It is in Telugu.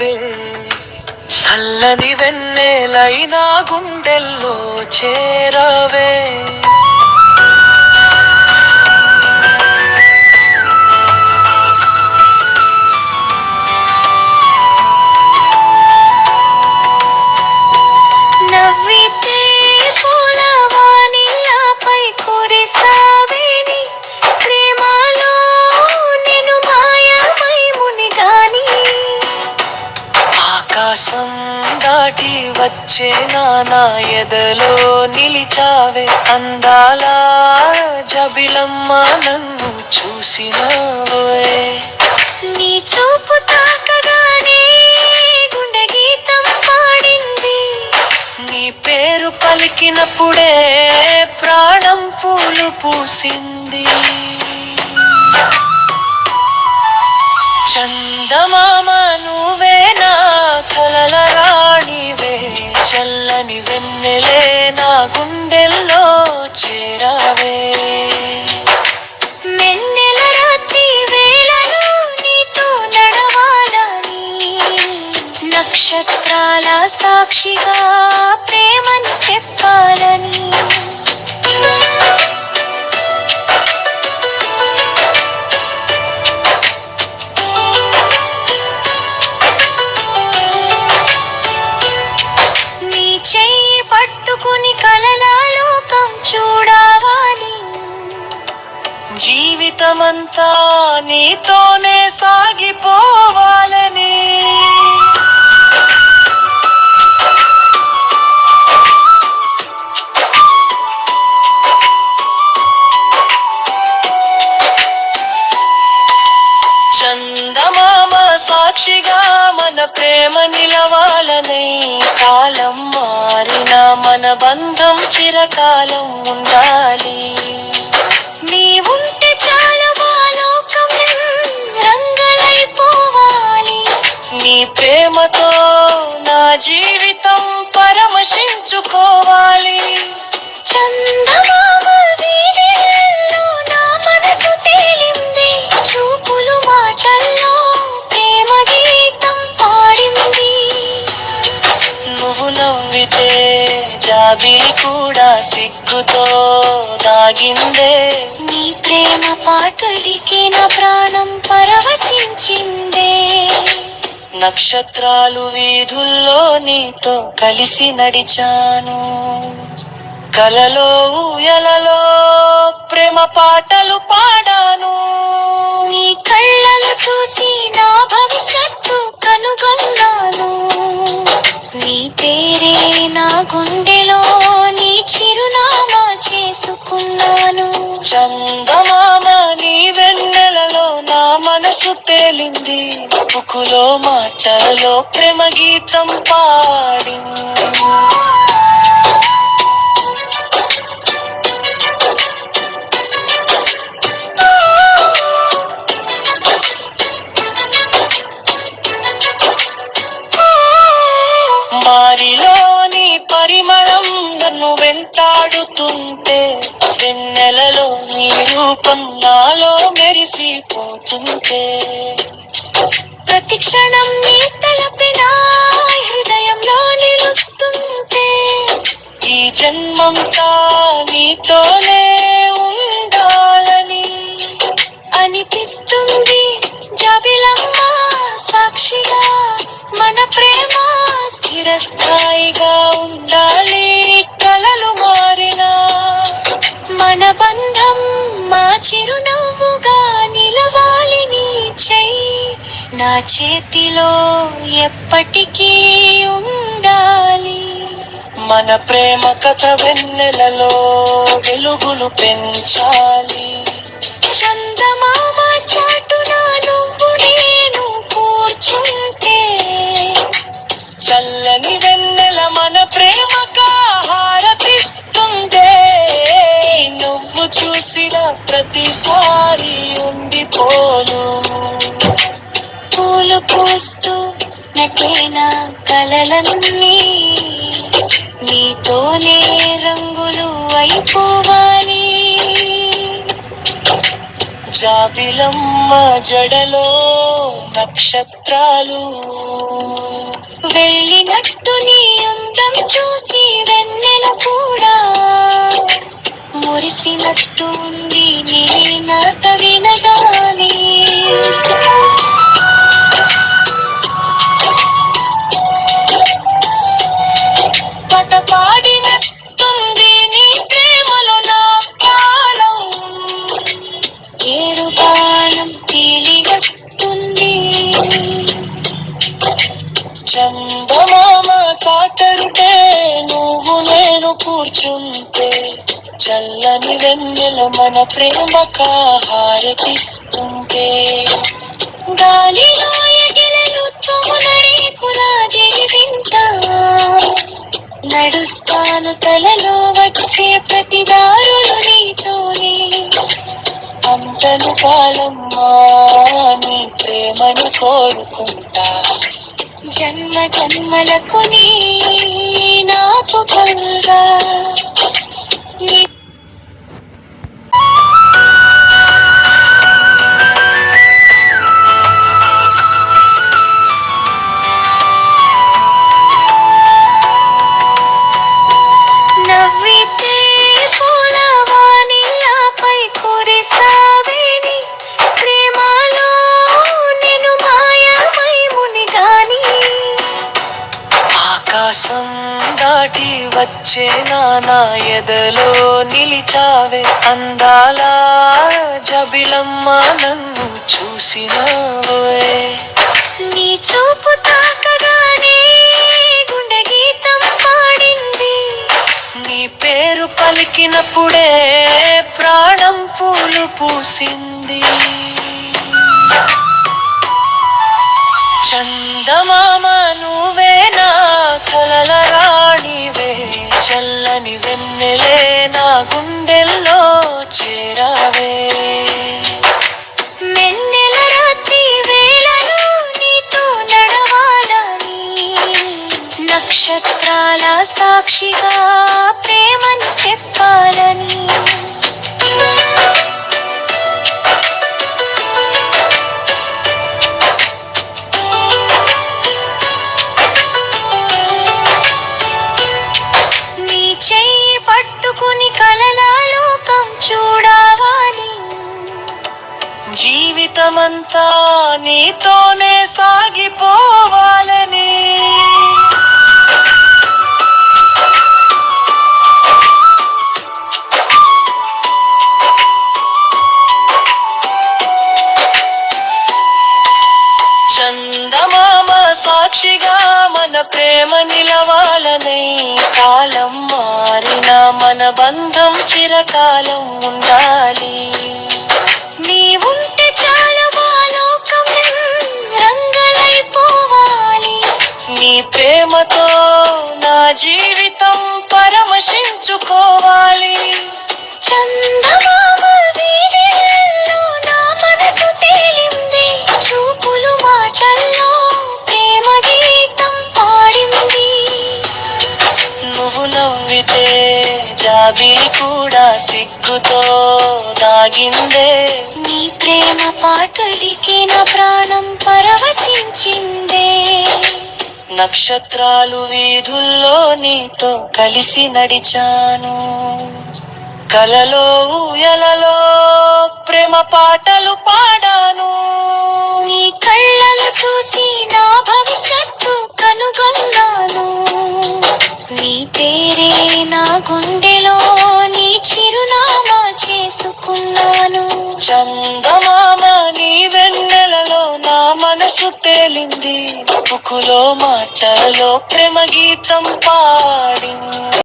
నువ్వే, చల్లని వెన్నెలైనా గుండెల్లో చేరవే. నవ్వితే పూలవానిలాపై కురిసావేని, ప్రేమలో నేను మాయమై మునిగాని. ఆకాశం దాటి వచ్చే నా ఎదలో నిలిచావే, అందాల జబిలమ్మ నన్ను చూసినావే. నీ చూపు తాకగానే గుండె గీతం పాడింది, నీ పేరు పలికినప్పుడే ప్రాణం పూలు పూసింది. చందమామ నువ్వే నా కలల రాణివే, చల్లని వెన్నెలే నా గుండెల్లో చేరావే. వెన్నెల రాత్రి వేళలో నీతో నడవాలని, నక్షత్రాల సాక్షిగా ప్రేమను చెప్పాలని. నీ చెయ్యి పట్టుకుని కలలా లోకం చూడవాలి, జీవితమంతా నీతోనే సాగిపోవాలని. చందమామ సాక్షిగా మన ప్రేమ నిలవాలని, కాలం మారిన మన బంధం చిరకాలం ఉండాలి. నీవుంటే చాలు మా లోకం రంగులైపోవాలి. నీ ప్రేమతో నా జీవితం పరమశించుకోవాలి. చందమామ వీధుల్లో నా మనసు తేలింది, చూపులు మాటల్లో ప్రేమ గీతం పాడింది. నువ్వు నవ్వితే జాబిలి కూడా సిగ్గుతో దాగిందే, నీ ప్రేమ పాటలికి నా ప్రాణం పరవశించిందే. నక్షత్రాలు వీధుల్లో నీతో కలిసి నడిచాను, కలలో ఊయలలో ప్రేమ పాటలు పాడాను. నీ కళ్ళను చూసి నా భవిష్యత్తు కనుగొన్నాను, నీ పేరే నా గుండెలో నీ చిరునామా చేసుకున్నాను. చందమామ నీ వెన్నెలలో నా మనసు తేలింది, బుకులో మాటలో ప్రేమ గీతం పాడింది. మారిలోని పరిమళం నన్ను వెంటాడుతుంటే, వెన్నెలలో నీ రూపం నాలో మెరిసిపోతుంటే. ప్రతి క్షణం నీ తలపిన హృదయంలో నిలుస్తుంటే, ఈ జన్మంతా నీతోనే ఉండాలని అనిపిస్తుంది. జాబిలమ్మ సాక్షిగా మన ప్రేమ స్థిరస్థాయిగా ఉండాలి. కలలు మారినా మన బంధం మా చిరునవ్వుగా నిలవాలి. నీ చెయ్యి నా చేతిలో ఎప్పటికీ ఉండాలి. మన ప్రేమ కథ వెన్నెలలో వెలుగులు పెంచాలి. చందమామ చాటున నువ్వు నేను కూర్చుంటే, చల్లని వెన్నెల మన ప్రేమగా హారతిస్తుందే. నువ్వు చూసిన ప్రతిసారి ఉండిపోను, పూలు పూస్తూ నటేన కలలన్నీ నీతోనే రంగులు అయిపోవాలి. జాబిలమ్మ జడలో నక్షత్రాలు మురిసినట్టు నీ అందం చూసి వెన్నెల కూడా మురిసినట్టు ఉంది నీ నాట వినగానే. పాట పాడినట్టుంది నీ ప్రేమలో నా కాలం, ఏరు బాణం తేలినట్టుంది. చందమామ సాటరుటే నువ్వు నేను కూర్చుంటే, చల్లని వెన్నెల మన ప్రేమక హారతిస్తుంటే. గాలిలో ఎగిరెను తోన రేకులా వింటా, నడుస్తాను తలలో వచ్చే ప్రతి దారులు నీతోనే. అంతను కాలమ్మా నీ ప్రేమను కోరుకుంటా, జన్మ జన్మలకు నీ నాకు కలుగా. నవ్వితే పూలవాణి ఆపై కురిసావేని, ప్రేమలో నేను మాయమై మునిగాని. ఆకాశం దాటి వచ్చే నా ఎదలో నిలిచావే, అందాల జబిలమ్మ నన్ను చూసినావే. నీ చూపు తాకగానే గుండె గీతం పాడింది, నీ పేరు పలికినప్పుడే ప్రాణం పూలు పూసింది. చందమామ నువ్వే నా కలల రాణివే, చల్లని వెన్నెలే నా గుండెల్లో చేరావే. వెన్నెల రాత్రి వేళలో నీతో నడవాలని, నక్షత్రాల సాక్షిగా ప్రేమను చెప్పాలని. నీ చెయ్యి పట్టుకుని కలల లోకం చూడాలని, జీవితమంతా నీతోనే సాగిపోవాలని. చందమామ సాక్షిగా మన ప్రేమ నిలవాలనే, కాలం మారిన మన బంధం చిరకాలం ఉండాలి. నీవుంటే చాలు మా లోకం రంగులైపోవాలి. నీ ప్రేమతో నా జీవితం పరమశించుకోవాలి. చందమామ వీధుల్లో నా మనసు తేలింది, చూపులు మాటల్లో ప్రేమ గీతం పాడింది. నువ్వు నవ్వితే జాబిలి కూడా సిగ్గుతో దాగిందే, నీ ప్రేమ పాటడికి నా ప్రాణం పరవశించిందే. నక్షత్రాలు వీధుల్లో నీతో కలిసి నడిచాను, కలలో ఊయలలో ప్రేమ పాటలు పాడాను. నీ కళ్ళను చూసి నా భవిష్యత్తు కనుగొన్నాను, నీ పేరే నా గుండెలో నీ చిరునామా చేసుకున్నాను. చందమామ నీ వెన్నెలలో నా మనసు తేలింది, ముక్కులో మాటలో ప్రేమ గీతం పాడింది.